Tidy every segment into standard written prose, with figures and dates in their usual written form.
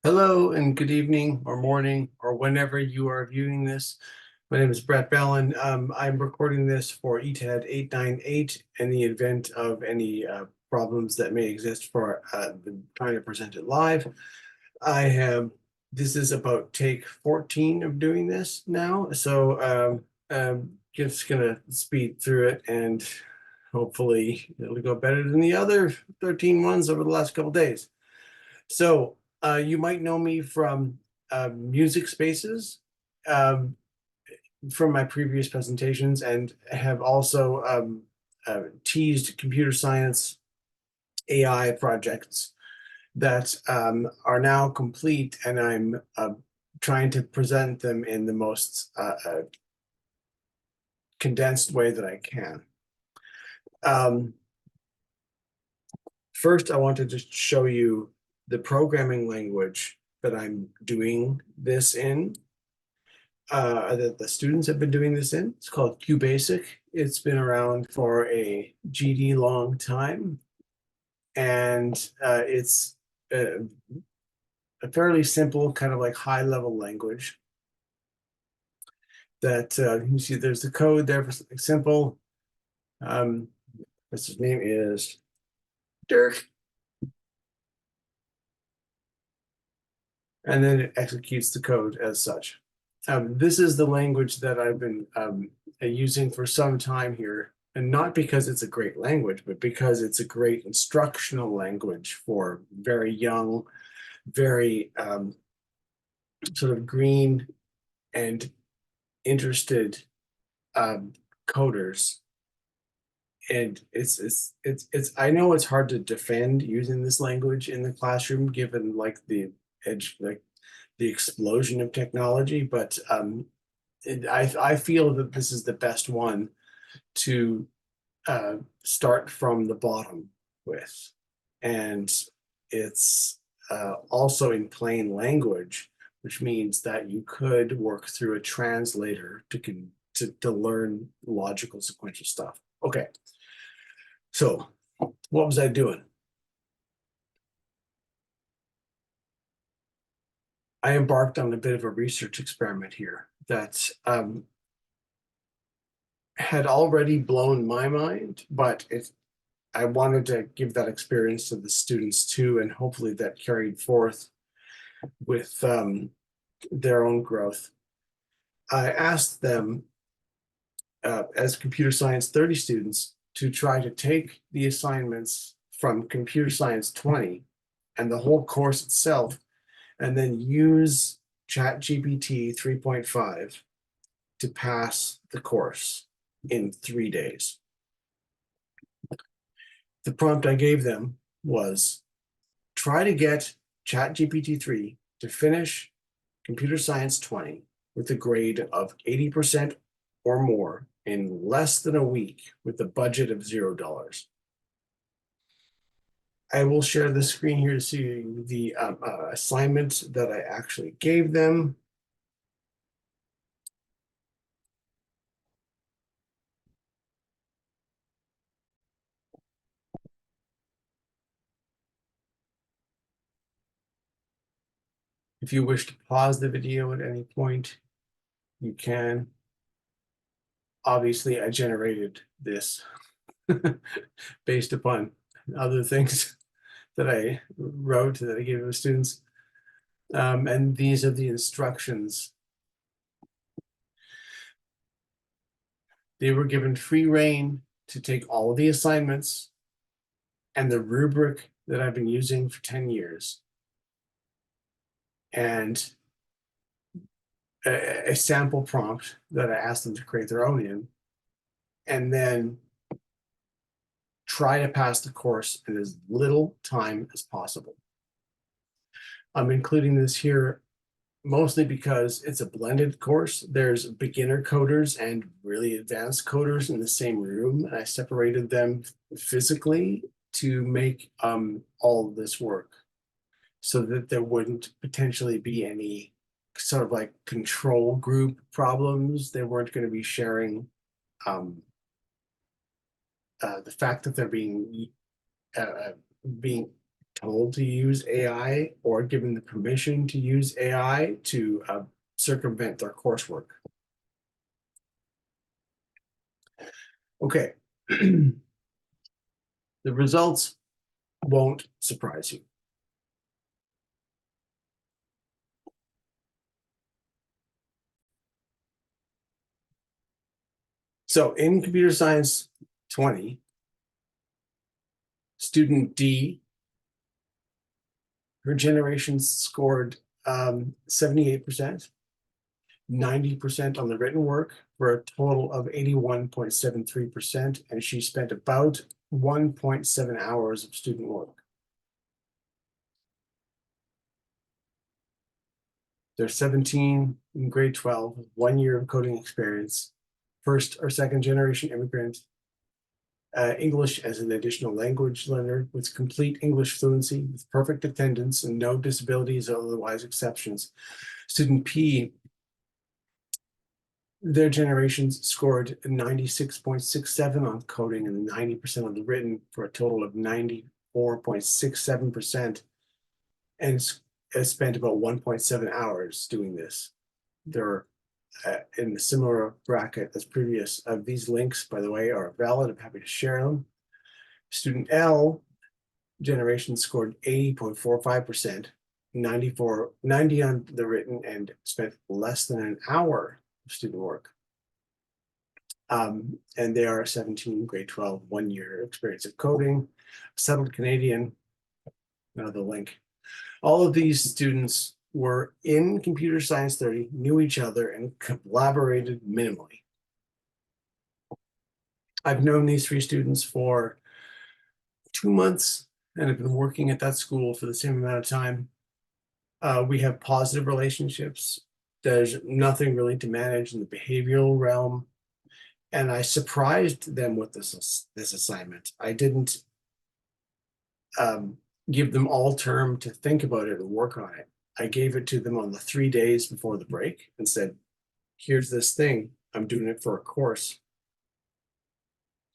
Hello and good evening or morning or whenever you are viewing this. My name is Brett Bellin. I'm recording this for ETAD 898 in the event of any problems that may exist for trying to present it live. This is about take 14 of doing this now. So just gonna speed through it and hopefully it'll go better than the other 13 ones over the last couple days. So you might know me from music spaces from my previous presentations and have also teased computer science AI projects that are now complete, and I'm trying to present them in the most condensed way that I can. First, I wanted to show you the programming language that I'm doing this in, that the students have been doing this in. It's called QBasic. It's been around for a GD long time, and it's a fairly simple, kind of like high-level language that you see there's the code there for something simple. His name is Dirk. And then it executes the code as such. This is the language that I've been using for some time here, and not because it's a great language, but because it's a great instructional language for very young, very sort of green and interested coders. And it's I know it's hard to defend using this language in the classroom, given like the explosion of technology, but I feel that this is the best one to start from the bottom with. And it's also in plain language, which means that you could work through a translator to learn logical sequential stuff. Okay, so what was I doing? I embarked on a bit of a research experiment here that had already blown my mind, but I wanted to give that experience to the students too, and hopefully that carried forth with their own growth. I asked them, as computer science 30 students, to try to take the assignments from computer science 20 and the whole course itself, and then use ChatGPT 3.5 to pass the course in 3 days. The prompt I gave them was try to get ChatGPT 3 to finish Computer Science 20 with a grade of 80% or more in less than a week with a budget of $0. I will share the screen here to see the assignment that I actually gave them. If you wish to pause the video at any point, you can. Obviously, I generated this based upon other things that I wrote that I gave to the students. And these are the instructions. They were given free rein to take all of the assignments and the rubric that I've been using for 10 years and a sample prompt that I asked them to create their own in, and then try to pass the course in as little time as possible. I'm including this here mostly because it's a blended course. There's beginner coders and really advanced coders in the same room, and I separated them physically to make all of this work so that there wouldn't potentially be any sort of like control group problems. They weren't going to be sharing the fact that they're being told to use AI or given the permission to use AI to circumvent their coursework. Okay. The results won't surprise you. So in computer science 20, student D, her generation scored 78%, 90% on the written work for a total of 81.73%, and she spent about 1.7 hours of student work. They're 17 in grade 12, 1 year of coding experience, first or second generation immigrant, English as an additional language learner with complete English fluency, with perfect attendance and no disabilities or otherwise exceptions. Student P, their generations scored 96.67 on coding and 90% on the written for a total of 94.67%, and spent about 1.7 hours doing this. They're in a similar bracket as previous. These links, by the way, are valid. I'm happy to share them. Student L generation scored 80.45%, 90 on the written, and spent less than an hour of student work. And they are 17, grade 12, 1 year experience of coding, settled Canadian, another link. All of these students were in computer science 30, knew each other, and collaborated minimally. I've known these 3 students for 2 months and have been working at that school for the same amount of time. We have positive relationships. There's nothing really to manage in the behavioral realm. And I surprised them with this assignment. I didn't give them all term to think about it and work on it. I gave it to them on the 3 days before the break and said, here's this thing. I'm doing it for a course.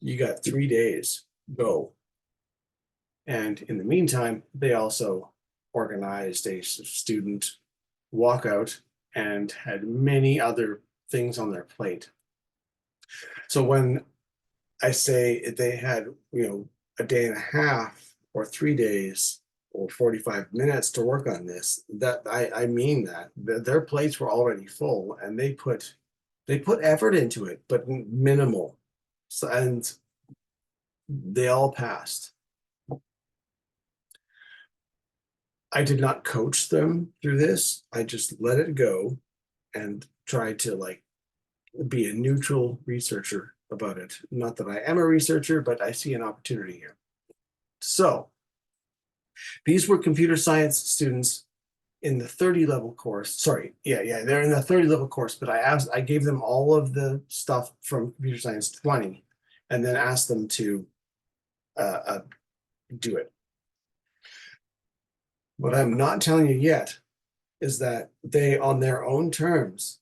You got 3 days, go. And in the meantime, they also organized a student walkout and had many other things on their plate. So when I say they had, a day and a half or 3 days or 45 minutes to work on this, that I mean that their plates were already full and they put effort into it, but minimal. So, and they all passed. I did not coach them through this. I just let it go and tried to be a neutral researcher about it. Not that I am a researcher, but I see an opportunity here. So these were computer science students in the 30 level course. Sorry, yeah, they're in the 30 level course, but I gave them all of the stuff from computer science 20 and then asked them to do it. What I'm not telling you yet is that they, on their own terms,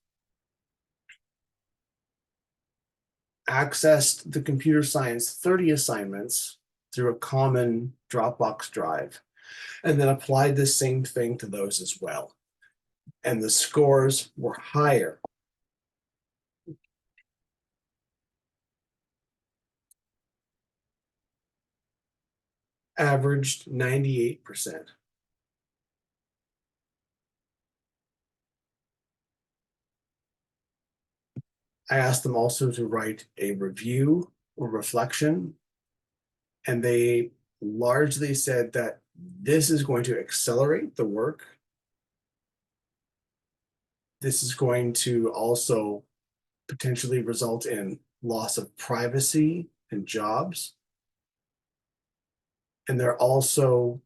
accessed the computer science 30 assignments through a common Dropbox drive, and then applied the same thing to those as well. And the scores were higher. Averaged 98%. I asked them also to write a review or reflection, and they largely said that this is going to accelerate the work. This is going to also potentially result in loss of privacy and jobs. And they're also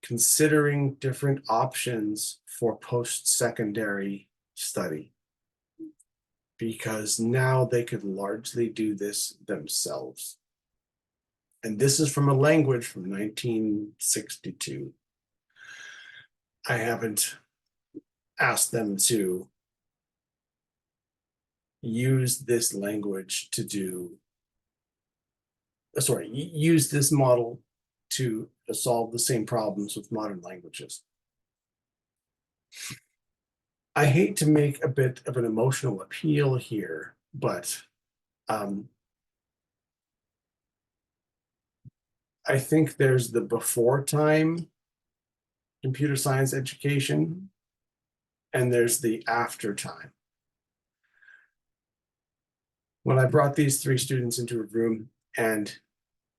considering different options for post-secondary study, because now they could largely do this themselves. And this is from a language from 1962. I haven't asked them to use this language to use this model to solve the same problems with modern languages. I hate to make a bit of an emotional appeal here, but I think there's the before time computer science education, and there's the after time. When I brought these three students into a room and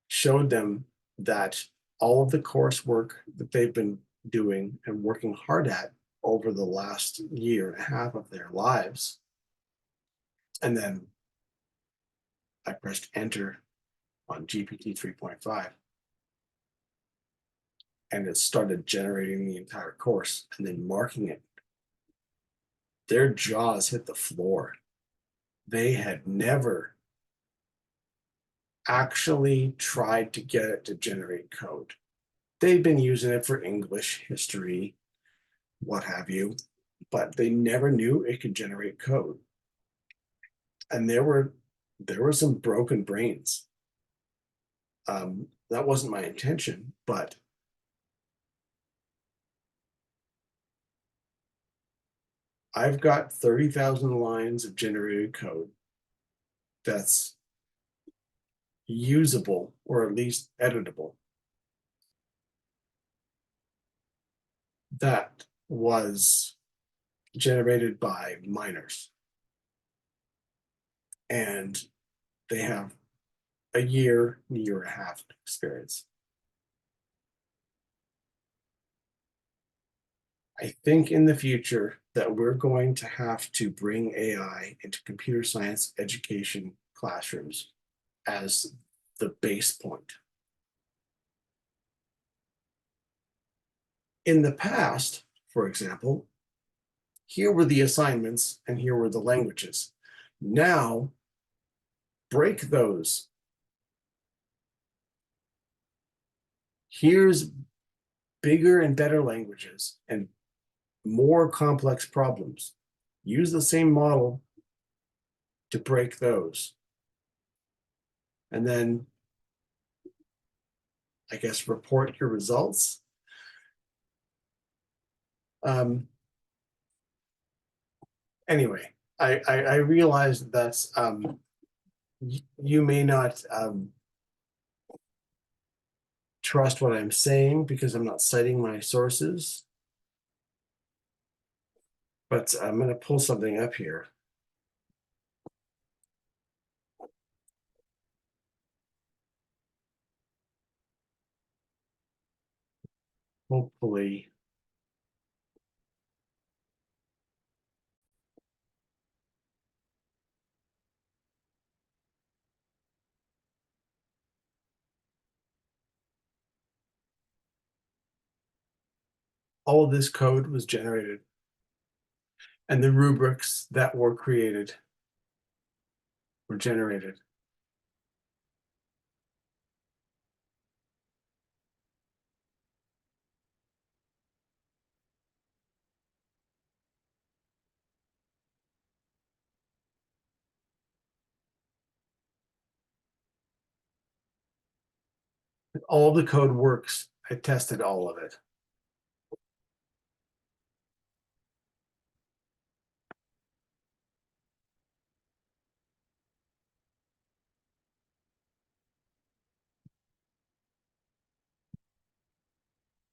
showed them that all of the coursework that they've been doing and working hard at over the last year and a half of their lives, and then I pressed enter on GPT 3.5, and it started generating the entire course and then marking it. Their jaws hit the floor. They had never actually tried to get it to generate code. They've been using it for English, history, what have you, but they never knew it could generate code. And there were some broken brains. That wasn't my intention, but I've got 30,000 lines of generated code that's usable or at least editable. That was generated by minors. And they have a year and a half experience. I think in the future that we're going to have to bring AI into computer science education classrooms as the base point. In the past, for example, here were the assignments and here were the languages. Now, break those. Here's bigger and better languages and more complex problems. Use the same model to break those. And then, I guess, report your results. Anyway, I realize that you may not trust what I'm saying because I'm not citing my sources, but I'm going to pull something up here. Hopefully. All of this code was generated, and the rubrics that were created were generated. All the code works. I tested all of it.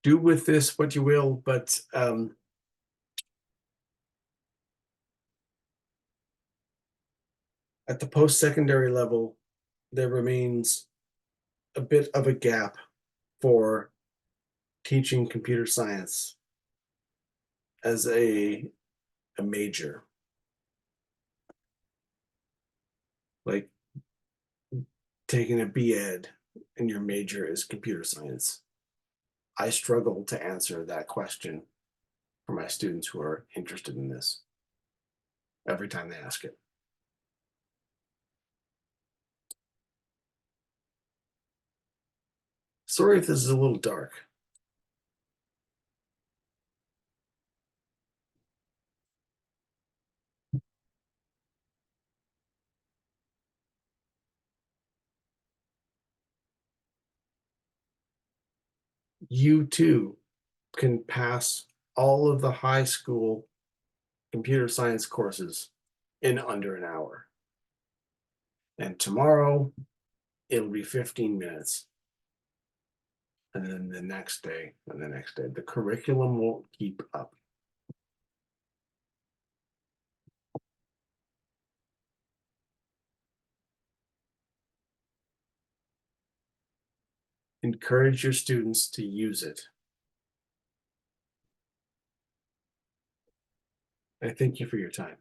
Do with this what you will, but at the post-secondary level, there remains a bit of a gap for teaching computer science as a major. Like taking a B.Ed and your major is computer science. I struggle to answer that question for my students who are interested in this every time they ask it. Sorry if this is a little dark. You too can pass all of the high school computer science courses in under an hour. And tomorrow it'll be 15 minutes. And then the next day and the next day. The curriculum won't keep up. Encourage your students to use it. I thank you for your time.